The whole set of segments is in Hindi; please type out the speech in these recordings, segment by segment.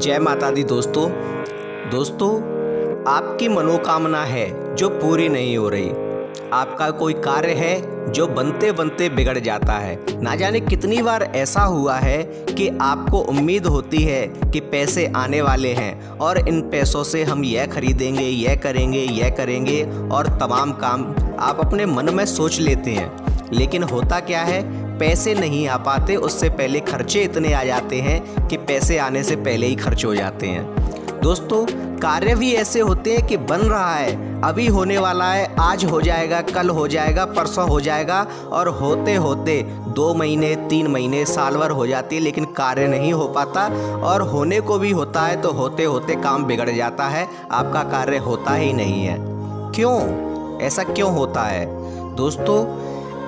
जय माता दी दोस्तों। आपकी मनोकामना है जो पूरी नहीं हो रही। आपका कोई कार्य है जो बनते बनते बिगड़ जाता है। ना जाने कितनी बार ऐसा हुआ है कि आपको उम्मीद होती है कि पैसे आने वाले हैं और इन पैसों से हम यह खरीदेंगे, यह करेंगे और तमाम काम आप अपने मन में सोच लेते हैं। लेकिन होता क्या है, पैसे नहीं आ पाते, उससे पहले खर्चे इतने आ जाते हैं कि पैसे आने से पहले ही खर्च हो जाते हैं। दोस्तों, कार्य भी ऐसे होते हैं कि बन रहा है, अभी होने वाला है, आज हो जाएगा, कल हो जाएगा, परसों हो जाएगा और होते होते 2 महीने 3 महीने साल भर हो जाती है, लेकिन कार्य नहीं हो पाता। और होने को भी होता है तो होते होते काम बिगड़ जाता है, आपका कार्य होता ही नहीं है। क्यों ऐसा क्यों होता है दोस्तों?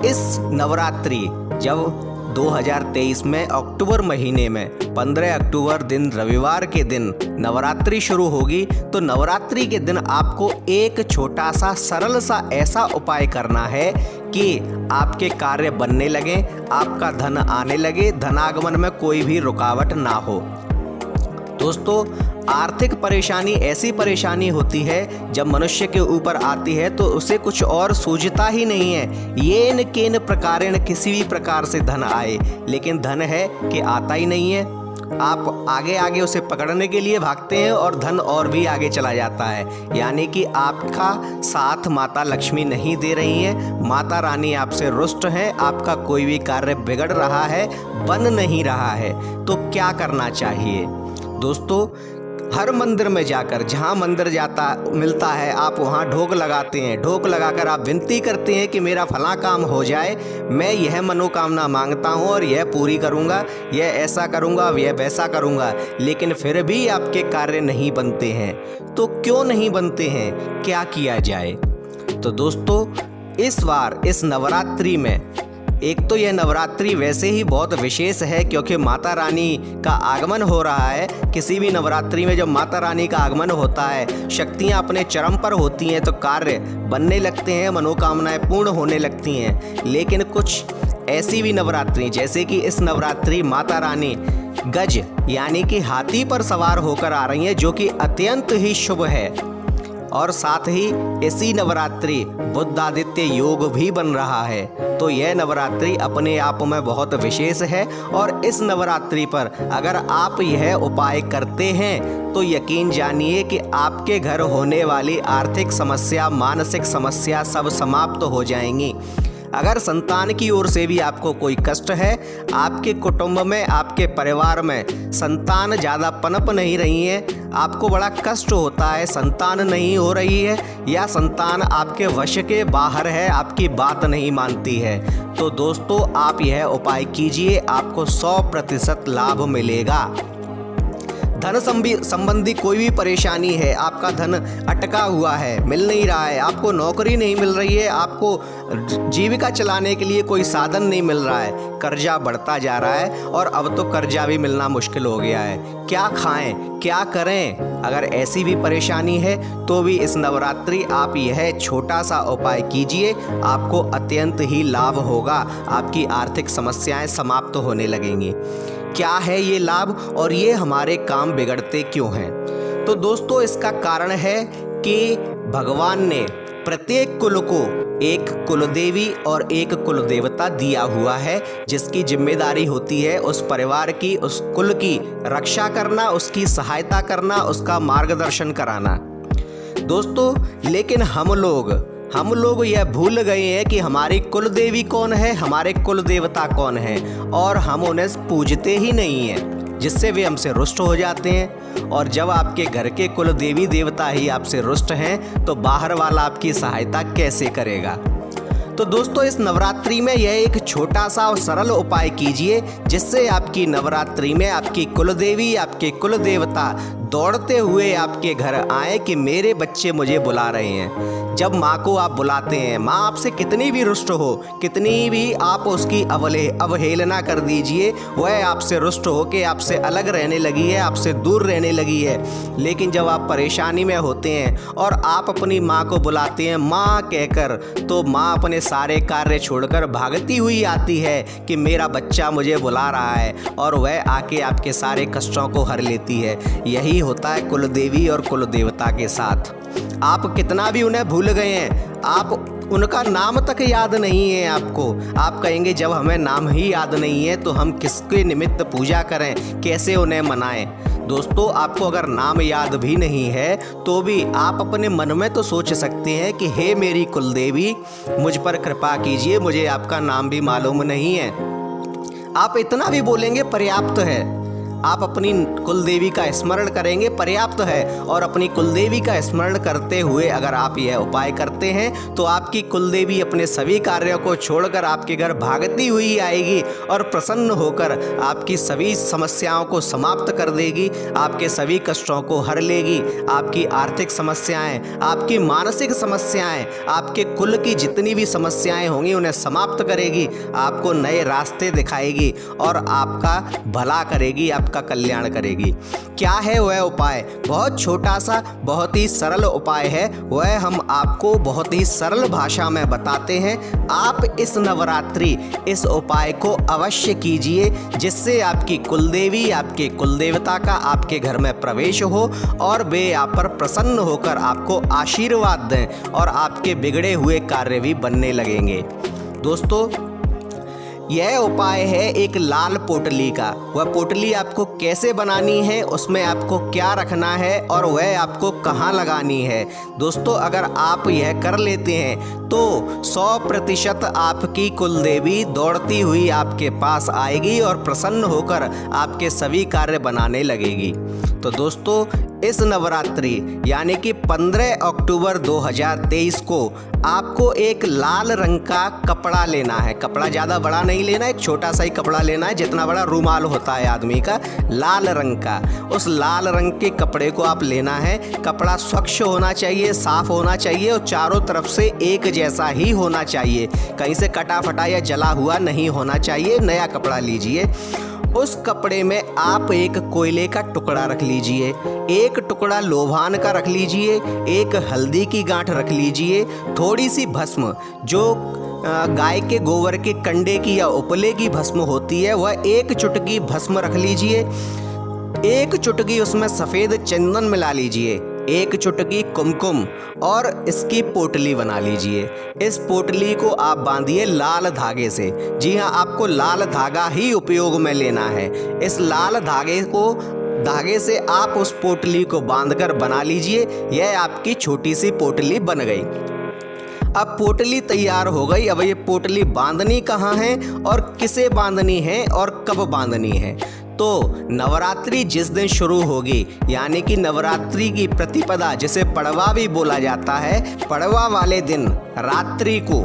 इस नवरात्रि जब 2023 में अक्टूबर महीने में 15 अक्टूबर दिन रविवार के दिन नवरात्रि शुरू होगी, तो नवरात्रि के दिन आपको एक छोटा सा सरल सा ऐसा उपाय करना है कि आपके कार्य बनने लगे, आपका धन आने लगे, धनागमन में कोई भी रुकावट ना हो। दोस्तों, आर्थिक परेशानी ऐसी परेशानी होती है जब मनुष्य के ऊपर आती है तो उसे कुछ और सूझता ही नहीं है। येन केन प्रकारेण किसी भी प्रकार से धन आए, लेकिन धन है कि आता ही नहीं है। आप आगे आगे उसे पकड़ने के लिए भागते हैं और धन और भी आगे चला जाता है। यानी कि आपका साथ माता लक्ष्मी नहीं दे रही है, माता रानी आपसे रुष्ट हैं, आपका कोई भी कार्य बिगड़ रहा है, बन नहीं रहा है। तो क्या करना चाहिए दोस्तों? हर मंदिर में जाकर, जहाँ मंदिर मिलता है, आप वहाँ ढोक लगाते हैं। ढोक लगाकर आप विनती करते हैं कि मेरा फला काम हो जाए, मैं यह मनोकामना मांगता हूँ और यह पूरी करूँगा, यह ऐसा करूँगा, यह वैसा करूँगा। लेकिन फिर भी आपके कार्य नहीं बनते हैं। तो क्यों नहीं बनते हैं, क्या किया जाए? तो दोस्तों, इस बार इस नवरात्रि में, एक तो यह नवरात्रि वैसे ही बहुत विशेष है क्योंकि माता रानी का आगमन हो रहा है। किसी भी नवरात्रि में जब माता रानी का आगमन होता है, शक्तियाँ अपने चरम पर होती हैं, तो कार्य बनने लगते हैं, मनोकामनाएं पूर्ण होने लगती हैं। लेकिन कुछ ऐसी भी नवरात्रि, जैसे कि इस नवरात्रि माता रानी गज यानी कि हाथी पर सवार होकर आ रही हैं, जो कि अत्यंत ही शुभ है। और साथ ही इसी नवरात्रि बुद्धादित्य योग भी बन रहा है। तो यह नवरात्रि अपने आप में बहुत विशेष है और इस नवरात्रि पर अगर आप यह उपाय करते हैं तो यकीन जानिए कि आपके घर होने वाली आर्थिक समस्या, मानसिक समस्या सब समाप्त हो जाएंगी। अगर संतान की ओर से भी आपको कोई कष्ट है, आपके कुटुंब में, आपके परिवार में संतान ज़्यादा पनप नहीं रही है, आपको बड़ा कष्ट होता है, संतान नहीं हो रही है या संतान आपके वश के बाहर है, आपकी बात नहीं मानती है, तो दोस्तों आप यह उपाय कीजिए, आपको 100% लाभ मिलेगा। धन संबंधी कोई भी परेशानी है, आपका धन अटका हुआ है, मिल नहीं रहा है, आपको नौकरी नहीं मिल रही है, आपको जीविका चलाने के लिए कोई साधन नहीं मिल रहा है, कर्जा बढ़ता जा रहा है और अब तो कर्जा भी मिलना मुश्किल हो गया है, क्या खाएं, क्या करें? अगर ऐसी भी परेशानी है तो भी इस नवरात्रि आप यह छोटा सा उपाय कीजिए, आपको अत्यंत ही लाभ होगा, आपकी आर्थिक समस्याएं समाप्त होने लगेंगी। क्या है ये लाभ और ये हमारे काम बिगड़ते क्यों हैं? तो दोस्तों, इसका कारण है कि भगवान ने प्रत्येक कुल को एक कुलदेवी और एक कुलदेवता दिया हुआ है, जिसकी जिम्मेदारी होती है उस परिवार की, उस कुल की रक्षा करना, उसकी सहायता करना, उसका मार्गदर्शन कराना। दोस्तों, लेकिन हम लोग यह भूल गए हैं कि हमारी कुल देवी कौन है, हमारे कुल देवता कौन है, और हम उन्हें पूजते ही नहीं हैं, जिससे वे हमसे रुष्ट हो जाते हैं। और जब आपके घर के कुल देवी देवता ही आपसे रुष्ट हैं तो बाहर वाला आपकी सहायता कैसे करेगा? तो दोस्तों, इस नवरात्रि में यह एक छोटा सा और सरल उपाय कीजिए, जिससे आपकी नवरात्रि में आपकी कुल देवी, आपके कुल देवता दौड़ते हुए आपके घर आए कि मेरे बच्चे मुझे बुला रहे हैं। जब माँ को आप बुलाते हैं, माँ आपसे कितनी भी रुष्ट हो, कितनी भी आप उसकी अवहेलना कर दीजिए, वह आपसे रुष्ट हो के आपसे अलग रहने लगी है, आपसे दूर रहने लगी है। लेकिन जब आप परेशानी में होते हैं और आप अपनी माँ को बुलाते हैं माँ कहकर, तो माँ अपने सारे कार्य छोड़कर भागती हुई आती है कि मेरा बच्चा मुझे बुला रहा है, और वह आके आपके सारे कष्टों को हर लेती है। यही होता है कुल देवी और कुल देवता के साथ। आप कितना भी उन्हें भूल गए हैं, आप उनका नाम तक याद नहीं है आपको। आप कहेंगे जब हमें नाम ही याद नहीं है तो हम किसके निमित्त पूजा करें, कैसे उन्हें मनाएं। दोस्तों, आपको अगर नाम याद भी नहीं है तो भी आप अपने मन में तो सोच सकते हैं कि हे मेरी कुलदेवी, मुझ पर कृपा कीजिए, मुझे आपका नाम भी मालूम नहीं है। आप इतना भी बोलेंगे पर्याप्त है। आप अपनी कुलदेवी का स्मरण करेंगे पर्याप्त है, और अपनी कुलदेवी का स्मरण करते हुए अगर आप यह उपाय करते हैं तो आपकी कुलदेवी अपने सभी कार्यों को छोड़कर आपके घर भागती हुई आएगी और प्रसन्न होकर आपकी सभी समस्याओं को समाप्त कर देगी, आपके सभी कष्टों को हर लेगी। आपकी आर्थिक समस्याएं, आपकी मानसिक समस्याएं, आपके कुल की जितनी भी समस्याएं होंगी उन्हें समाप्त करेगी, आपको नए रास्ते दिखाएगी और आपका भला करेगी, आपका कल्याण करेगी। क्या है वह उपाय? बहुत छोटा सा, बहुत ही सरल उपाय है। वह हम आपको बहुत ही सरल भाषा में बताते हैं। आप इस नवरात्रि इस उपाय को अवश्य कीजिए, जिससे आपकी कुलदेवी, आपके कुलदेवता का आपके घर में प्रवेश हो और वे आप पर प्रसन्न होकर आपको आशीर्वाद दें और आपके बिगड़े हुए कार्य भी बनने लगेंगे। दोस्तों, यह उपाय है एक लाल पोटली का। वह पोटली आपको कैसे बनानी है, उसमें आपको क्या रखना है और वह आपको कहाँ लगानी है। दोस्तों, अगर आप यह कर लेते हैं तो 100% आपकी कुलदेवी दौड़ती हुई आपके पास आएगी और प्रसन्न होकर आपके सभी कार्य बनाने लगेगी। तो दोस्तों, इस नवरात्रि यानी कि 15 अक्टूबर 2023 को आपको एक लाल रंग का कपड़ा लेना है। कपड़ा ज़्यादा बड़ा नहीं लेना है, एक छोटा सा ही कपड़ा लेना है, जितना बड़ा रूमाल होता है आदमी का, लाल रंग का। उस लाल रंग के कपड़े को आप लेना है। कपड़ा स्वच्छ होना चाहिए, साफ होना चाहिए और चारों तरफ से एक जैसा ही होना चाहिए। कहीं से कटा फटा या जला हुआ नहीं होना चाहिए। नया कपड़ा लीजिए। उस कपड़े में आप एक कोयले का टुकड़ा रख लीजिए, एक टुकड़ा लोभान का रख लीजिए, एक हल्दी की गांठ रख लीजिए, थोड़ी सी भस्म जो गाय के गोबर के कंडे की या उपले की भस्म होती है, वह एक चुटकी भस्म रख लीजिए। एक चुटकी उसमें सफ़ेद चंदन मिला लीजिए, एक चुटकी कुमकुम, और इसकी पोटली बना लीजिए। इस पोटली को आप बांधिए लाल धागे से। जी हाँ, आपको लाल धागा ही उपयोग में लेना है। इस लाल धागे से आप उस पोटली को बांधकर बना लीजिए। यह आपकी छोटी सी पोटली बन गई। अब पोटली तैयार हो गई। अब ये पोटली बांधनी कहाँ है और किसे बांधनी है और कब बांधनी है? तो नवरात्रि जिस दिन शुरू होगी, यानी कि नवरात्रि की प्रतिपदा जिसे पड़वा भी बोला जाता है, पड़वा वाले दिन रात्रि को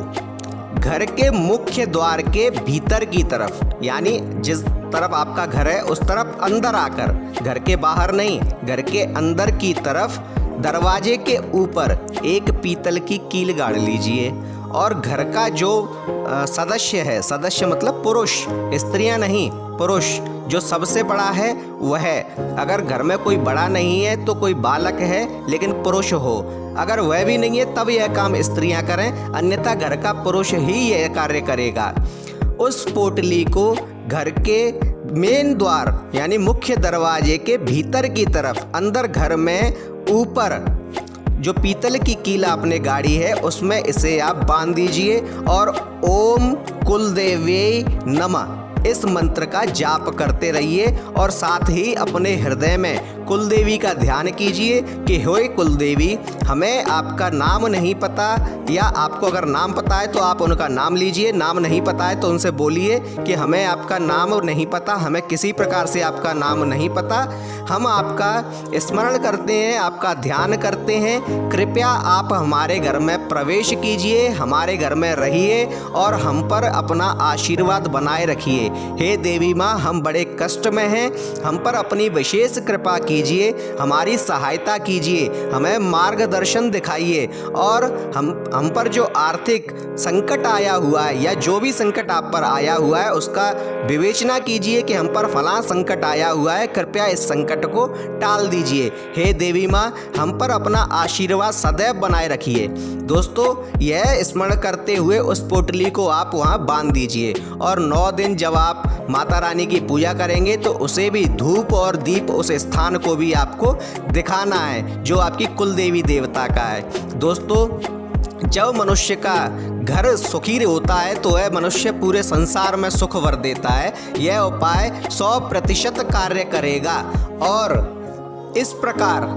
घर के मुख्य द्वार के भीतर की तरफ, यानी जिस तरफ आपका घर है उस तरफ अंदर आकर, घर के बाहर नहीं, घर के अंदर की तरफ दरवाजे के ऊपर एक पीतल की कील गाड़ लीजिए और घर का जो सदस्य है, सदस्य मतलब पुरुष, स्त्रियां नहीं, पुरुष जो सबसे बड़ा है वह, अगर घर में कोई बड़ा नहीं है तो कोई बालक है लेकिन पुरुष हो, अगर वह भी नहीं है तब यह काम स्त्रियां करें, अन्यथा घर का पुरुष ही यह कार्य करेगा। उस पोटली को घर के मेन द्वार यानी मुख्य दरवाजे के भीतर की तरफ अंदर घर में ऊपर जो पीतल की कील आपने गाड़ी है उसमें इसे आप बांध दीजिए और ओम कुलदेवी नमः इस मंत्र का जाप करते रहिए और साथ ही अपने हृदय में कुलदेवी का ध्यान कीजिए कि हे कुलदेवी, हमें आपका नाम नहीं पता, या आपको अगर नाम पता है तो आप उनका नाम लीजिए, नाम नहीं पता है तो उनसे बोलिए कि हमें आपका नाम नहीं पता, हमें किसी प्रकार से आपका नाम नहीं पता, हम आपका स्मरण करते हैं, आपका ध्यान करते हैं। कृपया आप हमारे घर में प्रवेश कीजिए, हमारे घर में रहिए और हम पर अपना आशीर्वाद बनाए रखिए। हे देवी माँ, हम बड़े कष्ट में हैं, हम पर अपनी विशेष कृपा कीजिए, हमारी सहायता कीजिए, हमें मार्गदर्शन दिखाइए और हम पर जो आर्थिक संकट आया हुआ है या जो भी संकट आप पर आया हुआ है उसका विवेचना कीजिए कि हम पर फलां संकट आया हुआ है, कृपया इस संकट को टाल दीजिए। हे देवी माँ, हम पर अपना आशीर्वाद सदैव बनाए रखिए। दोस्तों, यह स्मरण करते हुए उस पोटली को आप वहाँ बांध दीजिए और 9 दिन जब आप माता रानी की पूजा करेंगे तो उसे भी धूप और दीप उस स्थान को भी आपको दिखाना है जो आपकी कुल देवी देवता का है। दोस्तों, जब मनुष्य का घर सुखी होता है तो वह मनुष्य पूरे संसार में सुख वर देता है। यह उपाय 100% कार्य करेगा और इस प्रकार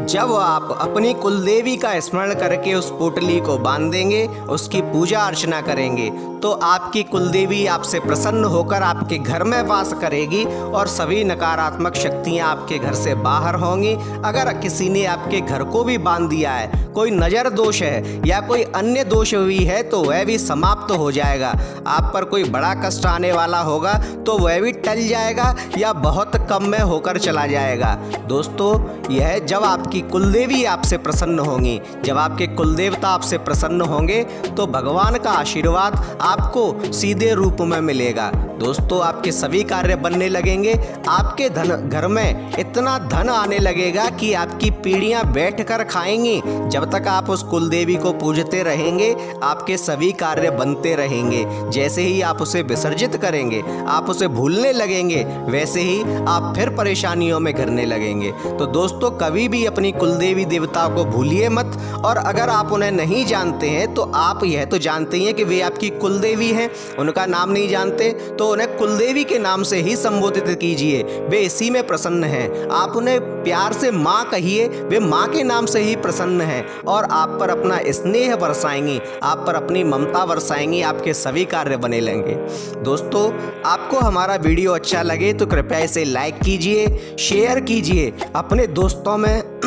जब आप अपनी कुलदेवी का स्मरण करके उस पोटली को बांधेंगे, उसकी पूजा अर्चना करेंगे तो आपकी कुलदेवी आपसे प्रसन्न होकर आपके घर में वास करेगी और सभी नकारात्मक शक्तियां आपके घर से बाहर होंगी। अगर किसी ने आपके घर को भी बांध दिया है, कोई नज़र दोष है या कोई अन्य दोष भी है तो वह भी समाप्त हो जाएगा। आप पर कोई बड़ा कष्ट आने वाला होगा तो वह भी टल जाएगा या बहुत कम में होकर चला जाएगा। दोस्तों, यह जब आपकी कुलदेवी आपसे प्रसन्न होंगी, जब आपके कुलदेवता आपसे प्रसन्न होंगे तो भगवान का आशीर्वाद आपको सीधे रूप में मिलेगा। दोस्तों, आपके सभी कार्य बनने लगेंगे, आपके घर में इतना धन आने लगेगा कि आपकी पीढ़ियां बैठकर खाएंगी। जब तक आप उस कुलदेवी को पूजते रहेंगे आपके सभी कार्य बनते रहेंगे। जैसे ही आप उसे विसर्जित करेंगे, आप उसे भूलने लगेंगे, वैसे ही आप फिर परेशानियों में घिरने लगेंगे। तो दोस्तों, कभी भी अपनी कुलदेवी देवताओं को भूलिए मत। और अगर आप उन्हें नहीं जानते हैं तो आप यह तो जानते ही हैं कि वे आपकी कुलदेवी हैं, उनका नाम नहीं जानते तो उन्हें कुलदेवी के नाम से ही संबोधित कीजिए, वे इसी में प्रसन्न हैं। आप उन्हें प्यार से माँ कहिए, वे माँ के नाम से ही प्रसन्न हैं और आप पर अपना स्नेह बरसाएंगी, आप पर अपनी ममता बरसाएंगी, आपके सभी कार्य बने लेंगे। दोस्तों, आपको हमारा वीडियो अच्छा लगे तो कृपया इसे लाइक कीजिए, शेयर कीजिए, अपने दोस्तों में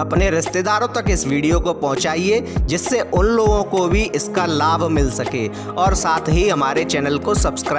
अपने रिश्तेदारों तक इस वीडियो को पहुंचाइए जिससे उन लोगों को भी इसका लाभ मिल सके और साथ ही हमारे चैनल को सब्सक्राइब